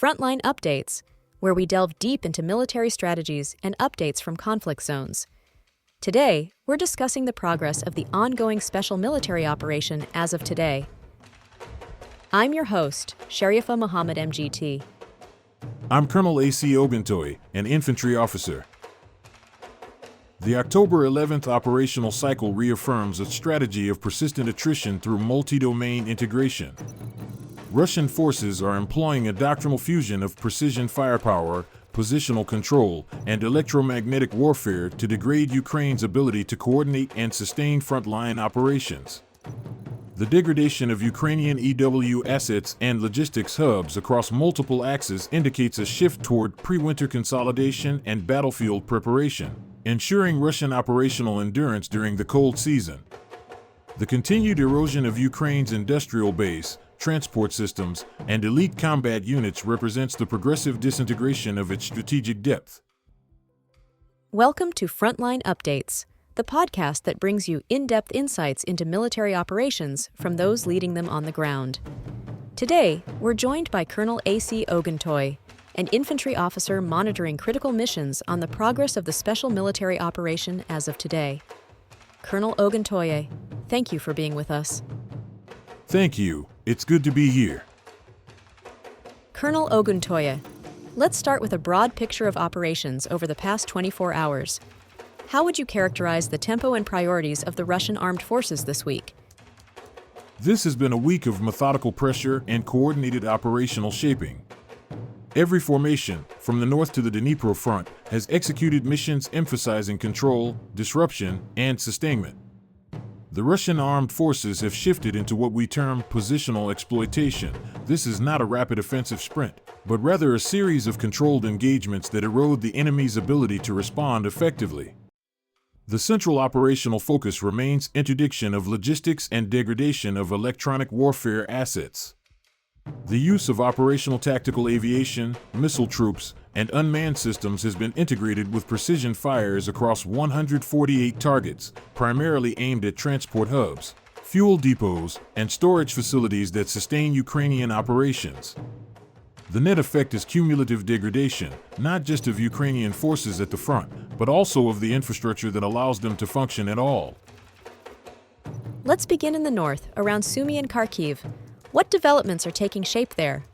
Frontline Updates, where we delve deep into military strategies and updates from conflict zones. Today, we're discussing the progress of the ongoing special military operation as of today. I'm your host, Sharifa Muhammad MGT. I'm Colonel A.C. Oguntoye, an Infantry Officer. The October 11th operational cycle reaffirms a strategy of persistent attrition through multi-domain integration. Russian forces are employing a doctrinal fusion of precision firepower, positional control, and electromagnetic warfare to degrade Ukraine's ability to coordinate and sustain frontline operations. The degradation of Ukrainian EW assets and logistics hubs across multiple axes indicates a shift toward pre-winter consolidation and battlefield preparation, ensuring Russian operational endurance during the cold season. The continued erosion of Ukraine's industrial base, transport systems, and elite combat units represents the progressive disintegration of its strategic depth. Welcome to Frontline Updates, the podcast that brings you in-depth insights into military operations from those leading them on the ground. Today, we're joined by Colonel A.C. Oguntoye, an infantry officer monitoring critical missions on the progress of the special military operation as of today. Colonel Oguntoye, thank you for being with us. Thank you. It's good to be here. Colonel Oguntoye, let's start with a broad picture of operations over the past 24 hours. How would you characterize the tempo and priorities of the Russian armed forces this week? This has been a week of methodical pressure and coordinated operational shaping. Every formation, from the north to the Dnipro front, has executed missions emphasizing control, disruption, and sustainment. The Russian armed forces have shifted into what we term positional exploitation. This is not a rapid offensive sprint, but rather a series of controlled engagements that erode the enemy's ability to respond effectively. The central operational focus remains interdiction of logistics and degradation of electronic warfare assets. The use of operational tactical aviation, missile troops, and unmanned systems has been integrated with precision fires across 148 targets, primarily aimed at transport hubs, fuel depots, and storage facilities that sustain Ukrainian operations. The net effect is cumulative degradation, not just of Ukrainian forces at the front, but also of the infrastructure that allows them to function at all. Let's begin in the north, around Sumy and Kharkiv. What developments are taking shape there?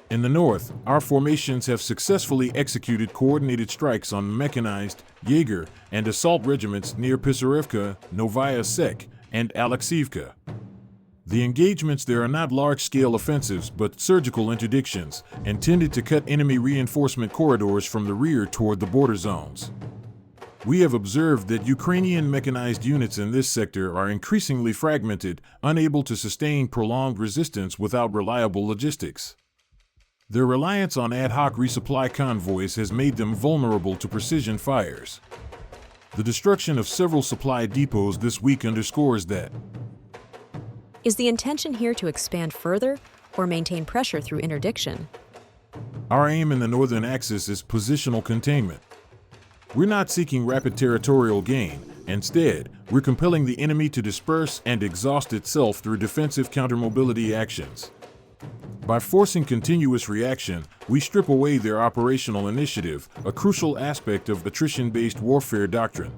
In the north, our formations have successfully executed coordinated strikes on mechanized, Jaeger, and assault regiments near Pisarevka, Novaya Sek, and Alexeivka. The engagements there are not large-scale offensives but surgical interdictions, intended to cut enemy reinforcement corridors from the rear toward the border zones. We have observed that Ukrainian mechanized units in this sector are increasingly fragmented, unable to sustain prolonged resistance without reliable logistics. Their reliance on ad hoc resupply convoys has made them vulnerable to precision fires. The destruction of several supply depots this week underscores that. Is the intention here to expand further or maintain pressure through interdiction? Our aim in the northern axis is positional containment. We're not seeking rapid territorial gain. Instead, we're compelling the enemy to disperse and exhaust itself through defensive countermobility actions. By forcing continuous reaction, we strip away their operational initiative, a crucial aspect of attrition-based warfare doctrine.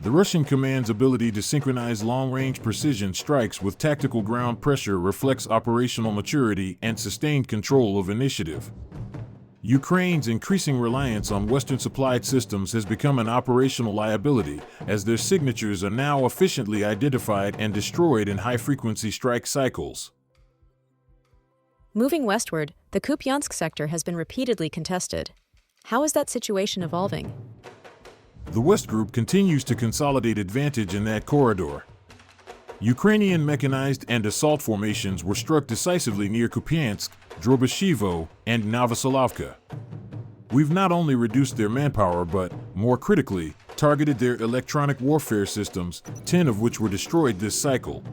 The Russian command's ability to synchronize long-range precision strikes with tactical ground pressure reflects operational maturity and sustained control of initiative. Ukraine's increasing reliance on Western-supplied systems has become an operational liability, as their signatures are now efficiently identified and destroyed in high-frequency strike cycles. Moving westward, the Kupiansk sector has been repeatedly contested. How is that situation evolving? The West Group continues to consolidate advantage in that corridor. Ukrainian mechanized and assault formations were struck decisively near Kupiansk, Drobyshevo, and Novoselovka. We've not only reduced their manpower but, more critically, targeted their electronic warfare systems, 10 of which were destroyed this cycle.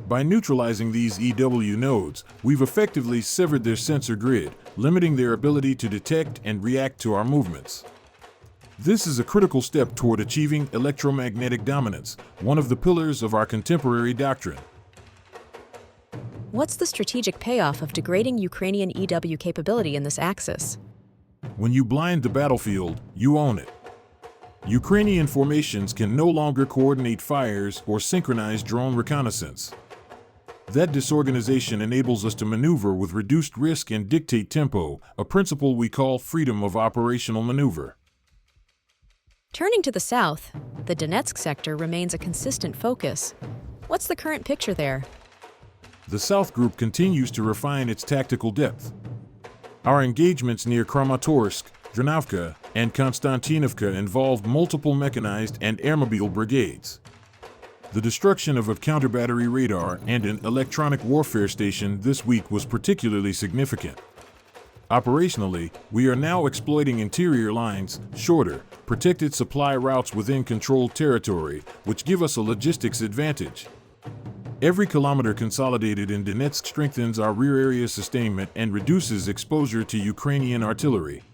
By neutralizing these EW nodes, we've effectively severed their sensor grid, limiting their ability to detect and react to our movements. This is a critical step toward achieving electromagnetic dominance, one of the pillars of our contemporary doctrine. What's the strategic payoff of degrading Ukrainian EW capability in this axis? When you blind the battlefield, you own it. Ukrainian formations can no longer coordinate fires or synchronize drone reconnaissance. That disorganization enables us to maneuver with reduced risk and dictate tempo, a principle we call freedom of operational maneuver. Turning to the south, the Donetsk sector remains a consistent focus. What's the current picture there? The South Group continues to refine its tactical depth. Our engagements near Kramatorsk, Dnipro, and Konstantinovka involved multiple mechanized and airmobile brigades. The destruction of a counter-battery radar and an electronic warfare station this week was particularly significant. Operationally, we are now exploiting interior lines, shorter, protected supply routes within controlled territory, which give us a logistics advantage. Every kilometer consolidated in Donetsk strengthens our rear area sustainment and reduces exposure to Ukrainian artillery.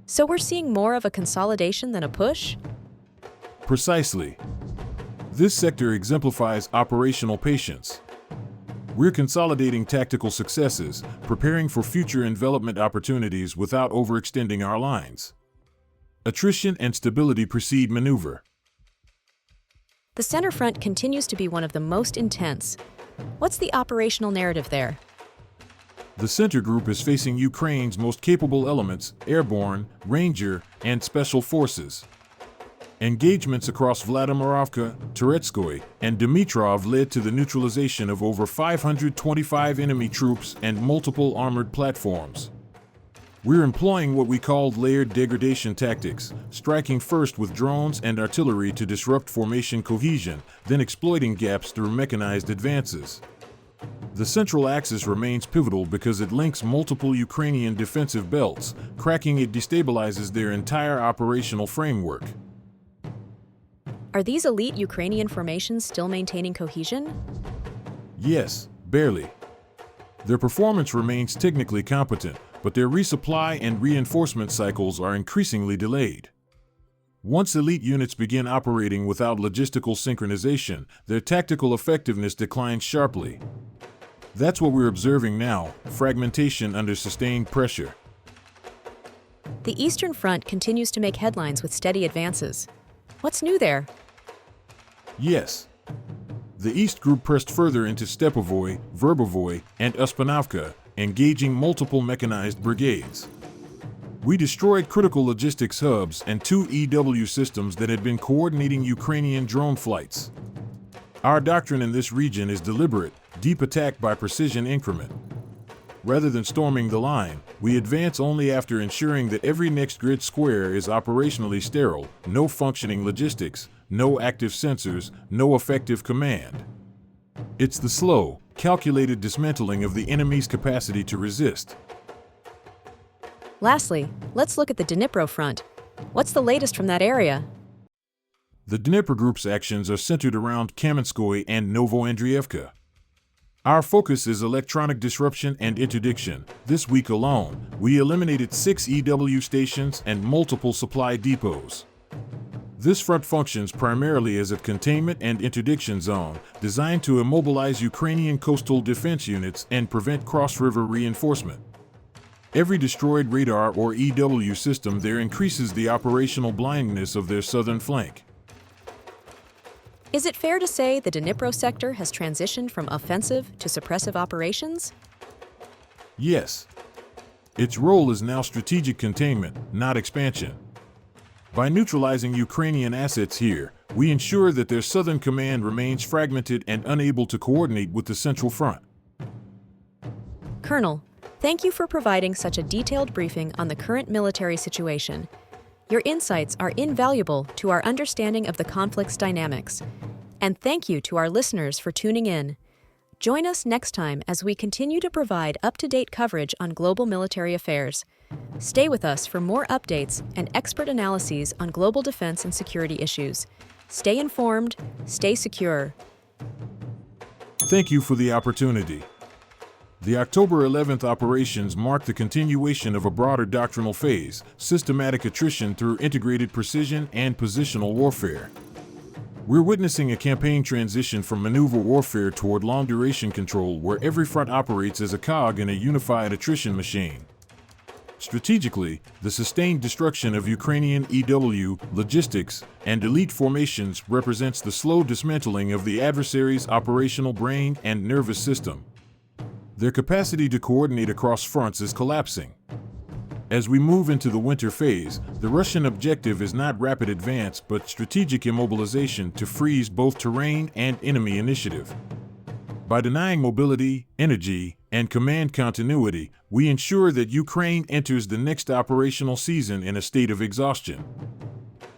So we're seeing more of a consolidation than a push? Precisely. This sector exemplifies operational patience. We're consolidating tactical successes, preparing for future envelopment opportunities without overextending our lines. Attrition and stability precede maneuver. The center front continues to be one of the most intense. What's the operational narrative there? The center group is facing Ukraine's most capable elements, airborne, ranger, and special forces. Engagements across Vladimirovka, Teretskoy, and Dnipro led to the neutralization of over 525 enemy troops and multiple armored platforms. We're employing what we called layered degradation tactics, striking first with drones and artillery to disrupt formation cohesion, then exploiting gaps through mechanized advances. The central axis remains pivotal because it links multiple Ukrainian defensive belts. Cracking it destabilizes their entire operational framework. Are these elite Ukrainian formations still maintaining cohesion? Yes, barely. Their performance remains technically competent, but their resupply and reinforcement cycles are increasingly delayed. Once elite units begin operating without logistical synchronization, their tactical effectiveness declines sharply. That's what we're observing now, fragmentation under sustained pressure. The Eastern Front continues to make headlines with steady advances. What's new there? Yes. The East Group pressed further into Stepovoy, Verbovoy, and Uspanovka, engaging multiple mechanized brigades. We destroyed critical logistics hubs and 2 EW systems that had been coordinating Ukrainian drone flights. Our doctrine in this region is deliberate, deep attack by precision increment. Rather than storming the line, we advance only after ensuring that every next grid square is operationally sterile, no functioning logistics, no active sensors, no effective command. It's the slow, calculated dismantling of the enemy's capacity to resist. Lastly, let's look at the Dnipro front. What's the latest from that area? The Dnipro Group's actions are centered around Kamenskoye and Novoandrievka. Our focus is electronic disruption and interdiction. This week alone, we eliminated 6 EW stations and multiple supply depots. This front functions primarily as a containment and interdiction zone, designed to immobilize Ukrainian coastal defense units and prevent cross-river reinforcement. Every destroyed radar or EW system there increases the operational blindness of their southern flank. Is it fair to say the Dnipro sector has transitioned from offensive to suppressive operations? Yes. Its role is now strategic containment, not expansion. By neutralizing Ukrainian assets here, we ensure that their southern command remains fragmented and unable to coordinate with the central front. Colonel, thank you for providing such a detailed briefing on the current military situation. Your insights are invaluable to our understanding of the conflict's dynamics. And thank you to our listeners for tuning in. Join us next time as we continue to provide up-to-date coverage on global military affairs. Stay with us for more updates and expert analyses on global defense and security issues. Stay informed, stay secure. Thank you for the opportunity. The October 11th operations mark the continuation of a broader doctrinal phase, systematic attrition through integrated precision and positional warfare. We're witnessing a campaign transition from maneuver warfare toward long-duration control where every front operates as a cog in a unified attrition machine. Strategically, the sustained destruction of Ukrainian EW, logistics, and elite formations represents the slow dismantling of the adversary's operational brain and nervous system. Their capacity to coordinate across fronts is collapsing. As we move into the winter phase, the Russian objective is not rapid advance but strategic immobilization to freeze both terrain and enemy initiative. By denying mobility, energy, and command continuity, we ensure that Ukraine enters the next operational season in a state of exhaustion.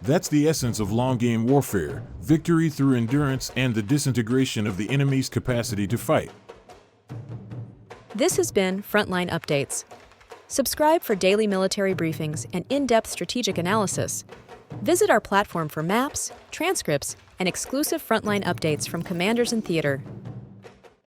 That's the essence of long-game warfare, victory through endurance and the disintegration of the enemy's capacity to fight. This has been Frontline Updates. Subscribe for daily military briefings and in-depth strategic analysis. Visit our platform for maps, transcripts, and exclusive Frontline updates from commanders in theater.